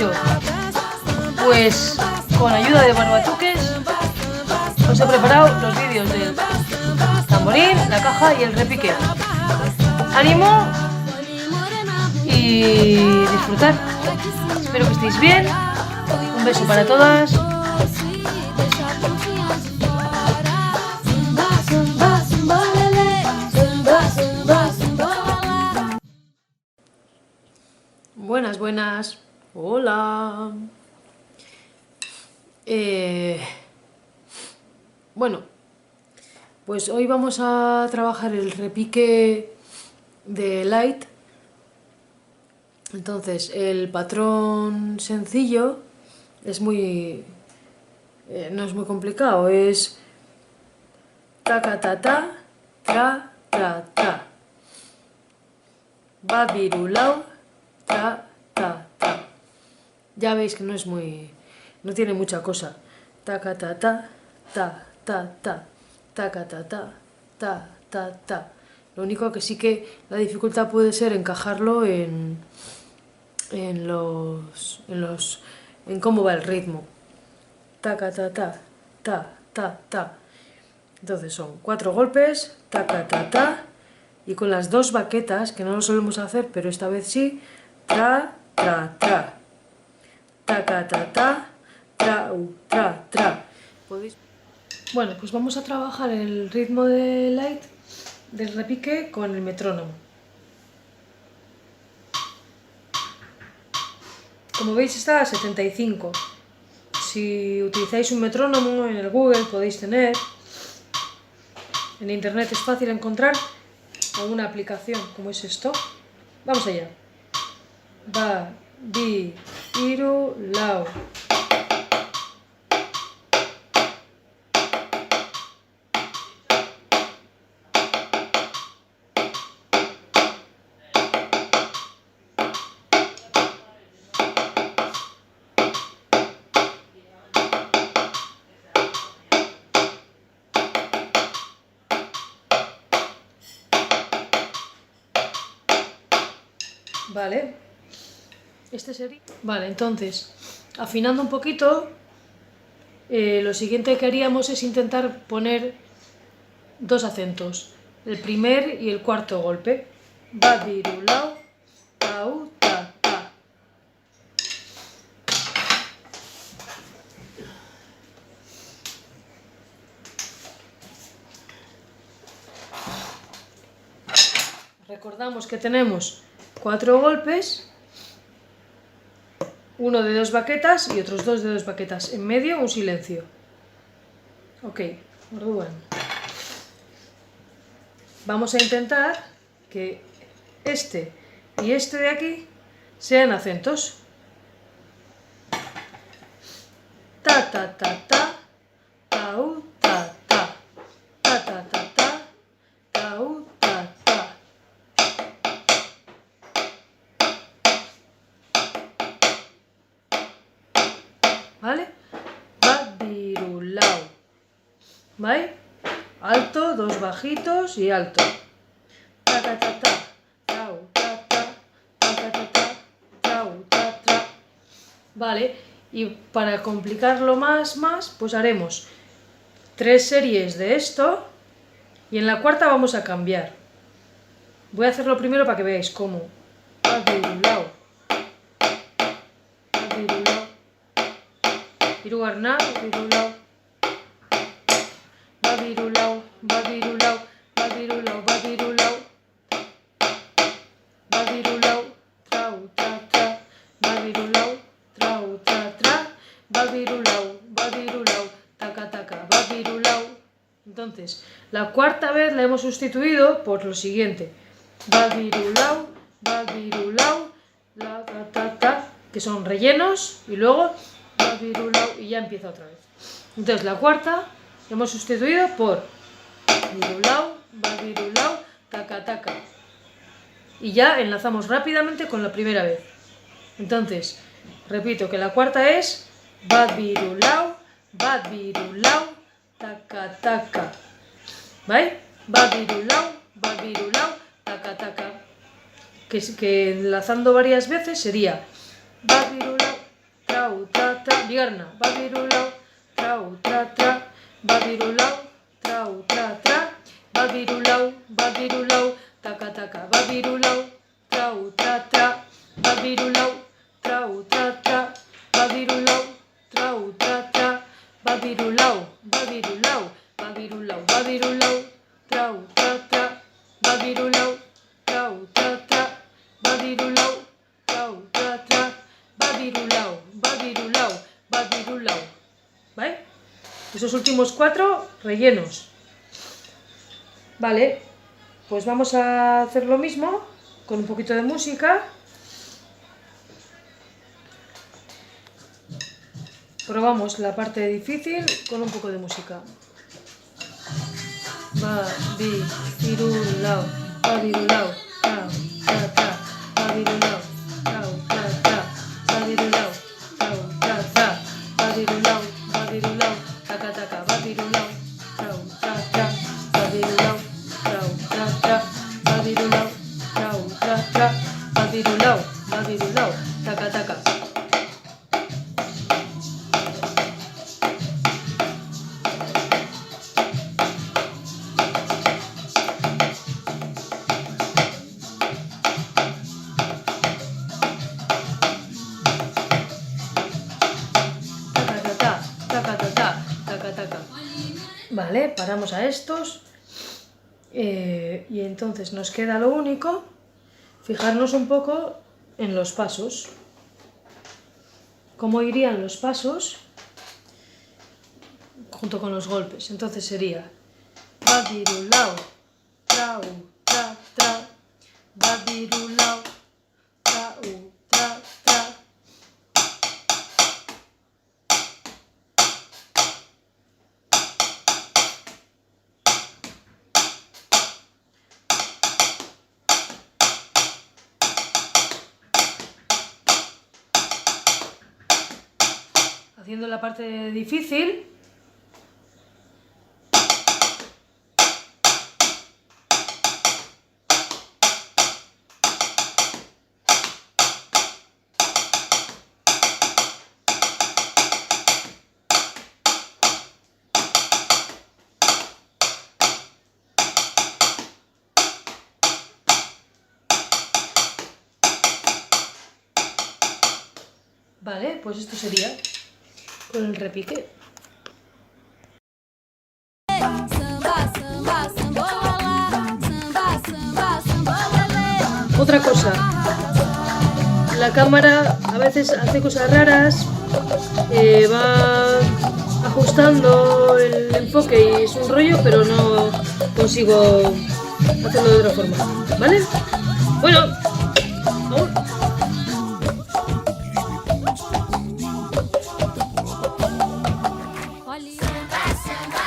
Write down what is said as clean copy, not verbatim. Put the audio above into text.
dicho, pues con ayuda de Barbatuques os he preparado los vídeos del tamborín, la caja y el repique. ¡Ánimo! Y disfrutar. Espero que estéis bien. Un beso para todas. Buenas, buenas. Hola. Bueno, pues hoy vamos a trabajar el repique de Light. Entonces, el patrón sencillo es muy... no es muy complicado, es taca ta ta, tra tra tra, va virulau, tra ta ta. Ya veis que no es muy... no tiene mucha cosa. Taca ta ta, ta ta ta, taca ta ta, ta ta ta. Lo único que sí que la dificultad puede ser encajarlo en cómo va el ritmo. Taca ta ta, ta ta ta. Entonces son 4 golpes, taca ta ta, y con las 2 baquetas, que no lo solemos hacer, pero esta vez sí, tra tra tra. Taca ta ta, tra tra tra. ¿Podéis? Bueno, pues vamos a trabajar el ritmo de Light del repique con el metrónomo. Como veis está a 75. Si utilizáis un metrónomo en el Google podéis tener. En internet es fácil encontrar alguna aplicación como es esto. Vamos allá. Va, bi, iru, lau. Vale, este sería... Vale, entonces, afinando un poquito, lo siguiente que haríamos es intentar poner 2 acentos, el primer y el cuarto golpe. Va, viru, lau, tau, ta, ta. Recordamos que tenemos 4 golpes, uno de 2 baquetas y otros 2 de 2 baquetas. En medio un silencio. Ok, orduan. Vamos a intentar que este y este de aquí sean acentos. Ta ta ta ta, tau ta ta, ta ta ta ta, tau ta ta. ¿Vale? Va, virulau. ¿Vale? Alto, 2 bajitos y alto. Ta ta ta ta, trau, ta ta, ta ta ta ta, trau, ta ta. Vale, y para complicarlo más, pues haremos 3 series de esto y en la cuarta vamos a cambiar. Voy a hacerlo primero para que veáis cómo. Va, virulau. Va, virulau. Irugarna, virulau. Va, virulau, va, virulau, va, virulau, va, virulau. Va, virulau, trau, tra, tra. Va, virulau, trau, tra, tra. Va, virulau, va, virulau, taca, taca, va, virulau. Entonces, la cuarta vez la hemos sustituido por lo siguiente. Va, virulau, la, ta, ta, ta, que son rellenos, y luego va, virulau, y ya empieza otra vez. Entonces, la cuarta hemos sustituido por virulau, va, virulau, taca, taca. Y ya enlazamos rápidamente con la primera vez. Entonces, repito que la cuarta es va, virulau, taca, taca. ¿Vale? Va, virulau, taca, taca. Que enlazando varias veces sería va, virulau, tra, bierna, babirulau, trau, tra, tra, babirulau, trau, tra, tra, babirulau, babirulau, taca, taca, babirulau, trau, tra, tra, babirulau, trau, tra, tra, babirulau, trau, tra, tra, babirulau, babirulau, babirulau, babirulau, trau, tra, tra, babirulau, trau, tra, tra, babirulau, trau, tra, tra, babirulau, babirulau, babirulau. ¿Vale? Esos últimos 4 rellenos. Vale, pues vamos a hacer lo mismo con un poquito de música. Probamos la parte difícil con un poco de música. Babirulau, babirulau, trau, tra, tra, babirulau, trau, tra, tra, babirulau, trau, tra, tra, babirulau, babirulau, taca, taca, babirulau, trau, tra, tra, babirulau, trau, tra, tra, babirulau, trau, tra, tra, babirulau, babirulau, taca, taca. Vale, paramos a estos y entonces nos queda lo único, fijarnos un poco en los pasos. ¿Cómo irían los pasos junto con los golpes? Entonces sería babirulau, trau, tra, tra, babirulau, trau, tra, tra. Haciendo la parte difícil. Vale, pues esto sería con el repique. Otra cosa, la cámara a veces hace cosas raras, va ajustando el enfoque y es un rollo, pero no consigo hacerlo de otra forma, ¿vale? Bueno, vamos. Samba, samba.